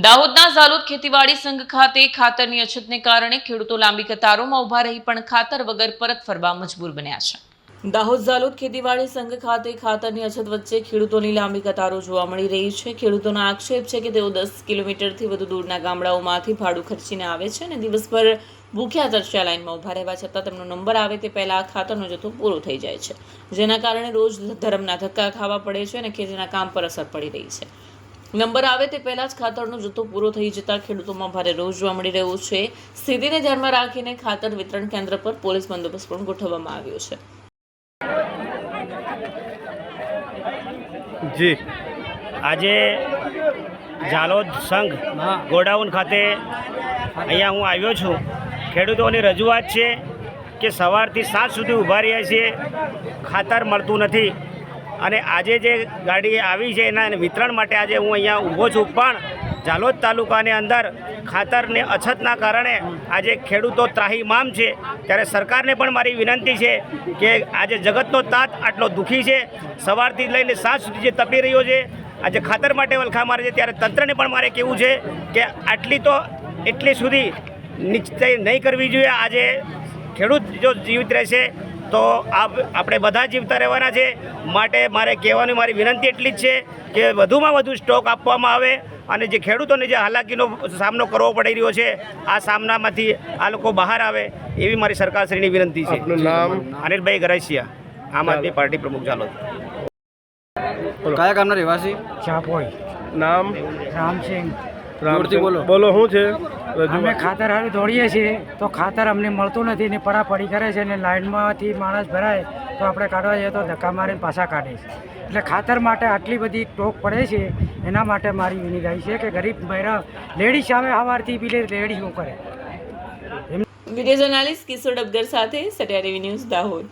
દાહોદના ઝાલોદ ખેતીવાડી સંઘ ખાતે ખાતરની અછતને કારણે ખેડૂતો લાંબી કતારોમાં ઊભા રહી પણ ખાતર વગર પરત ફરવા મજબૂર બન્યા છે. દાહોદ ઝાલોદ ખેતીવાડી સંઘ ખાતે ખાતરની અછત વચ્ચે ખેડૂતોની લાંબી કતારો જોવા મળી રહી છે. ખેડૂતોનો આક્ષેપ છે કે તેઓ 10 કિલોમીટરથી વધુ દૂરના ગામડાઓમાંથી ભાડું ખર્ચીને આવે છે અને દિવસભર ભૂખ્યા તરસ્યા લાઇનમાં ઊભા રહેવા છતાં તેમનો નંબર આવે તે પહેલા ખાતરનો જથ્થો પૂરો થઈ જાય છે, જેના કારણે રોજ ધરમના ધક્કા ખાવા પડે છે અને ખેતીના કામ પર અસર પડી રહી છે. નંબર આવે તે પહેલા જ ખાતરનો જથ્થો પૂરો થઈ જતા ખેડૂતોમાં ભારે રોષ જોવા મળી રહ્યો છે. સ્થિતિને ધ્યાનમાં રાખીને ખાતર વિતરણ કેન્દ્ર પર પોલીસ બંદોબસ્ત પણ ગોઠવવામાં આવ્યો છે. જી આજે ઝાલોદ સંઘ ગોડાઉન ખાતે અહીંયા હું આવ્યો છું. ખેડૂતોની રજૂઆત છે કે સવારથી સાંજ સુધી ઊભા રહ્યા છીએ, ખાતર મળતું નથી અને આજે જે ગાડી આવી છે એના વિતરણ માટે આજે હું અહીંયા ઊભો છું. પણ ઝાલોદ તાલુકાની અંદર ખાતરની અછતના કારણે આજે ખેડૂતો ત્રાહિમામ છે. ત્યારે સરકારને પણ મારી વિનંતી છે કે આજે જગતનો તાત આટલો દુઃખી છે, સવારથી લઈને સાંજ સુધી જે તપી રહ્યો છે, આજે ખાતર માટે વલખા મારે છે, ત્યારે તંત્રને પણ મારે કહેવું છે કે એટલી સુધી નિશ્ચય નહીં કરવી જોઈએ. આજે ખેડૂત જો જીવિત રહેશે તો આપણે બધા જીવતા રહેવાના છે. માટે મારે કહેવાની મારી વિનંતી એટલી જ છે કે વધુમાં વધુ સ્ટોક આપવામાં આવે અને જે ખેડૂતોને જે હાલાકીનો સામનો કરવો પડી રહ્યો છે આ સામનામાંથી આ લોકો બહાર આવે એવી મારી સરકારશ્રીની વિનંતી છે. આપનું નામ? અનિલભાઈ ગરાસિયા, આમ આદમી પાર્ટી પ્રમુખ ઝાલોદ. કયા ગામના રહેવાસી? ચાપોઈ. નામ? રામસિંહ. રામસિંહ. બોલો શું છે અમે ખાતર હારું દોડીએ છીએ તો ખાતર અમને મળતું નથી ને પડાપડી કરે છે ને લાઇનમાંથી માણસ ભરાય તો આપણે કાઢવા જઈએ તો ધક્કા મારીને પાછા કાઢે છે. એટલે ખાતર માટે આટલી બધી ટોક પડે છે, એના માટે મારી વિનંતી છે કે ગરીબ બહેરા લેડીઝ આવે સવારથી પેલી લેડીઝ શું કરે. વિડીયો જર્નાલિસ્ટ કિશોર ડબગર સાથે સત્યા ટીવી ન્યૂઝ દાહોદ.